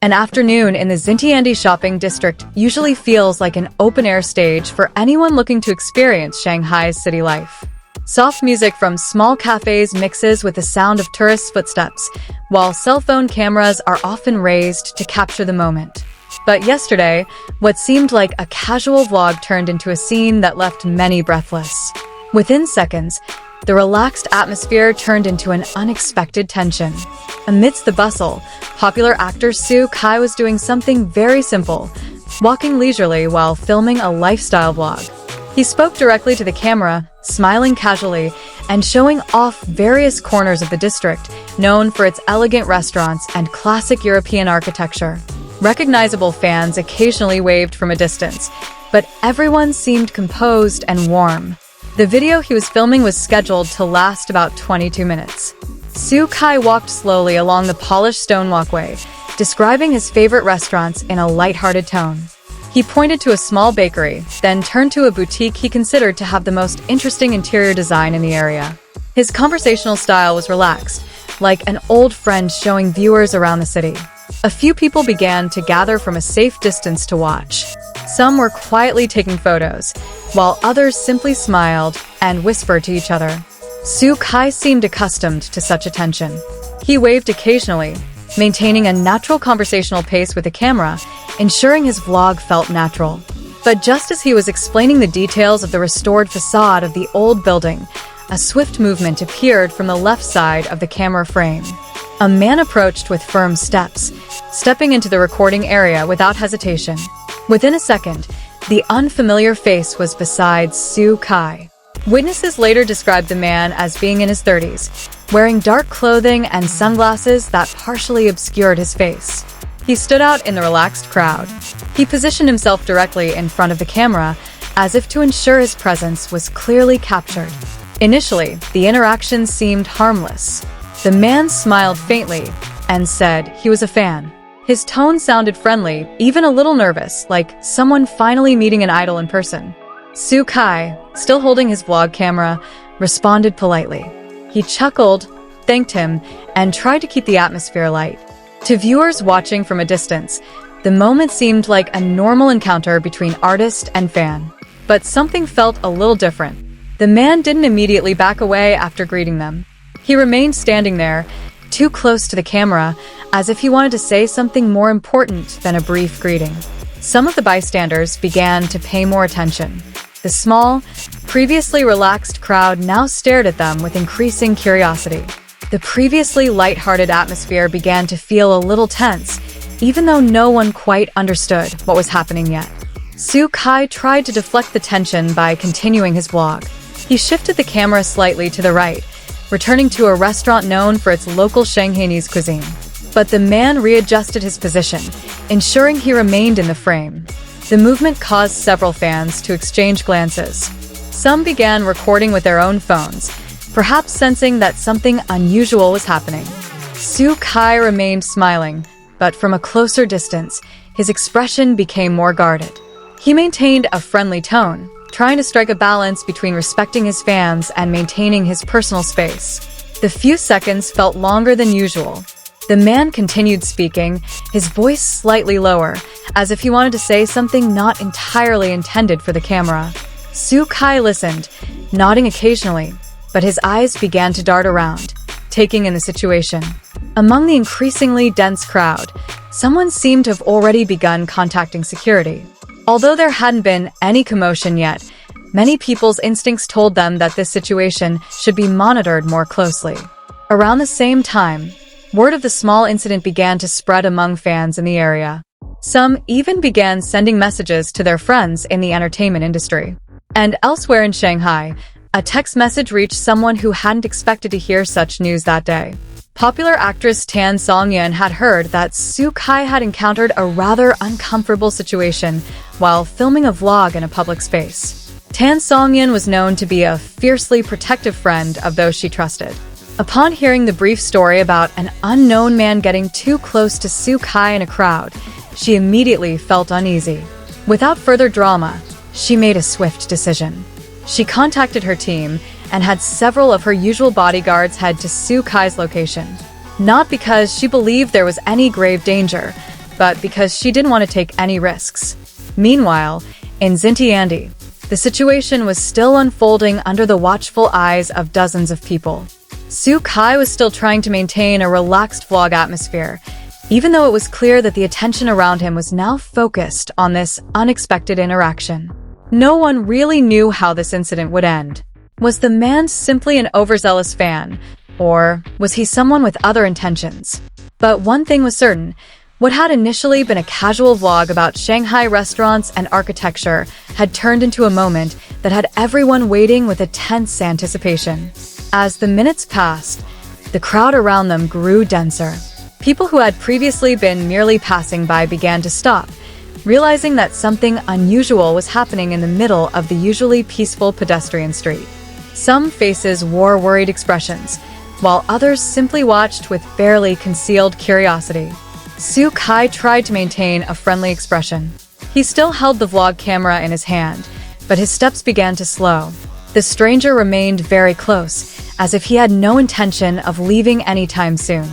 An afternoon in the Xintiandi shopping district usually feels like an open-air stage for anyone looking to experience Shanghai's city life. Soft music from small cafes mixes with the sound of tourists' footsteps, while cell phone cameras are often raised to capture the moment. But yesterday, what seemed like a casual vlog turned into a scene that left many breathless. Within seconds, the relaxed atmosphere turned into an unexpected tension. Amidst the bustle, popular actor Su Kai was doing something very simple, walking leisurely while filming a lifestyle vlog. He spoke directly to the camera, smiling casually, and showing off various corners of the district, known for its elegant restaurants and classic European architecture. Recognizable fans occasionally waved from a distance, but everyone seemed composed and warm. The video he was filming was scheduled to last about 22 minutes. Su Kai walked slowly along the polished stone walkway, describing his favorite restaurants in a lighthearted tone. He pointed to a small bakery, then turned to a boutique he considered to have the most interesting interior design in the area. His conversational style was relaxed, like an old friend showing viewers around the city. A few people began to gather from a safe distance to watch. Some were quietly taking photos, while others simply smiled and whispered to each other. Su Kai seemed accustomed to such attention. He waved occasionally, maintaining a natural conversational pace with the camera, ensuring his vlog felt natural. But just as he was explaining the details of the restored facade of the old building, a swift movement appeared from the left side of the camera frame. A man approached with firm steps, stepping into the recording area without hesitation. Within a second, the unfamiliar face was beside Su Kai. Witnesses later described the man as being in his 30s, wearing dark clothing and sunglasses that partially obscured his face. He stood out in the relaxed crowd. He positioned himself directly in front of the camera, as if to ensure his presence was clearly captured. Initially, the interaction seemed harmless. The man smiled faintly and said he was a fan. His tone sounded friendly, even a little nervous, like someone finally meeting an idol in person. Su Kai, still holding his vlog camera, responded politely. He chuckled, thanked him, and tried to keep the atmosphere light. To viewers watching from a distance, the moment seemed like a normal encounter between artist and fan. But something felt a little different. The man didn't immediately back away after greeting them. He remained standing there, too close to the camera, as if he wanted to say something more important than a brief greeting. Some of the bystanders began to pay more attention. The small, previously relaxed crowd now stared at them with increasing curiosity. The previously light-hearted atmosphere began to feel a little tense, even though no one quite understood what was happening yet. Su Kai tried to deflect the tension by continuing his vlog. He shifted the camera slightly to the right, returning to a restaurant known for its local Shanghainese cuisine. But the man readjusted his position, ensuring he remained in the frame. The movement caused several fans to exchange glances. Some began recording with their own phones, perhaps sensing that something unusual was happening. Su Kai remained smiling, but from a closer distance, his expression became more guarded. He maintained a friendly tone, trying to strike a balance between respecting his fans and maintaining his personal space. The few seconds felt longer than usual. The man continued speaking, his voice slightly lower, as if he wanted to say something not entirely intended for the camera. Su Kai listened, nodding occasionally, but his eyes began to dart around, taking in the situation. Among the increasingly dense crowd, someone seemed to have already begun contacting security. Although there hadn't been any commotion yet, many people's instincts told them that this situation should be monitored more closely. Around the same time, word of the small incident began to spread among fans in the area. Some even began sending messages to their friends in the entertainment industry. And elsewhere in Shanghai, a text message reached someone who hadn't expected to hear such news that day. Popular actress Tan Songyun had heard that Su Kai had encountered a rather uncomfortable situation while filming a vlog in a public space. Tan Songyun was known to be a fiercely protective friend of those she trusted. Upon hearing the brief story about an unknown man getting too close to Su Kai in a crowd, she immediately felt uneasy. Without further drama, she made a swift decision. She contacted her team and had several of her usual bodyguards head to Su Kai's location. Not because she believed there was any grave danger, but because she didn't want to take any risks. Meanwhile, in Xintiandi, the situation was still unfolding under the watchful eyes of dozens of people. Su Kai was still trying to maintain a relaxed vlog atmosphere, even though it was clear that the attention around him was now focused on this unexpected interaction. No one really knew how this incident would end. Was the man simply an overzealous fan, or was he someone with other intentions? But one thing was certain: what had initially been a casual vlog about Shanghai restaurants and architecture had turned into a moment that had everyone waiting with a tense anticipation. As the minutes passed, the crowd around them grew denser. People who had previously been merely passing by began to stop, realizing that something unusual was happening in the middle of the usually peaceful pedestrian street. Some faces wore worried expressions, while others simply watched with barely concealed curiosity. Su Kai tried to maintain a friendly expression. He still held the vlog camera in his hand, but his steps began to slow. The stranger remained very close, as if he had no intention of leaving anytime soon.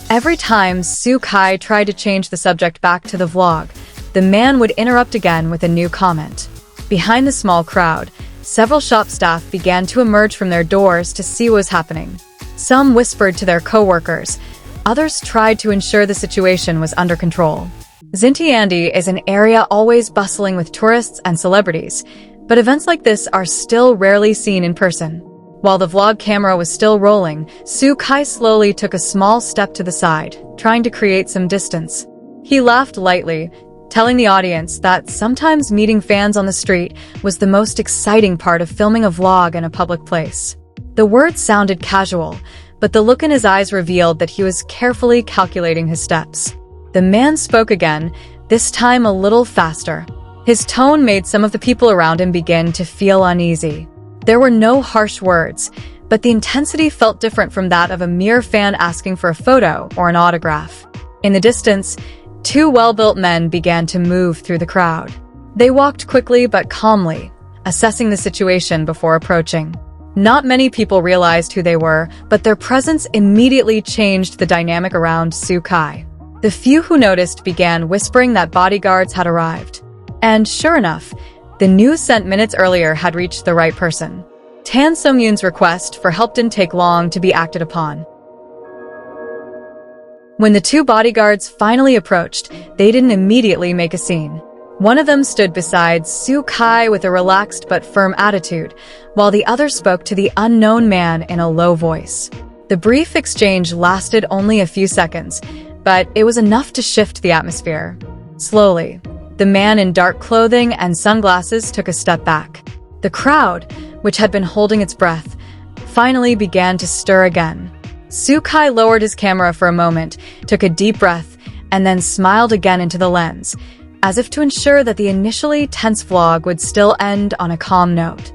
Every time Su Kai tried to change the subject back to the vlog, the man would interrupt again with a new comment. Behind the small crowd, several shop staff began to emerge from their doors to see what was happening. Some whispered to their co-workers. Others tried to ensure the situation was under control. Xintiandi is an area always bustling with tourists and celebrities, but events like this are still rarely seen in person. While the vlog camera was still rolling, Su Kai slowly took a small step to the side, trying to create some distance. He laughed lightly, telling the audience that sometimes meeting fans on the street was the most exciting part of filming a vlog in a public place. The words sounded casual, but the look in his eyes revealed that he was carefully calculating his steps. The man spoke again, this time a little faster. His tone made some of the people around him begin to feel uneasy. There were no harsh words, but the intensity felt different from that of a mere fan asking for a photo or an autograph. In the distance, two well-built men began to move through the crowd. They walked quickly but calmly, assessing the situation before approaching. Not many people realized who they were, but their presence immediately changed the dynamic around Su Kai. The few who noticed began whispering that bodyguards had arrived. And sure enough, the news sent minutes earlier had reached the right person. Tan Songyun's request for help didn't take long to be acted upon. When the two bodyguards finally approached, they didn't immediately make a scene. One of them stood beside Su Kai with a relaxed but firm attitude, while the other spoke to the unknown man in a low voice. The brief exchange lasted only a few seconds, but it was enough to shift the atmosphere. Slowly, the man in dark clothing and sunglasses took a step back. The crowd, which had been holding its breath, finally began to stir again. Su Kai lowered his camera for a moment, took a deep breath, and then smiled again into the lens, as if to ensure that the initially tense vlog would still end on a calm note.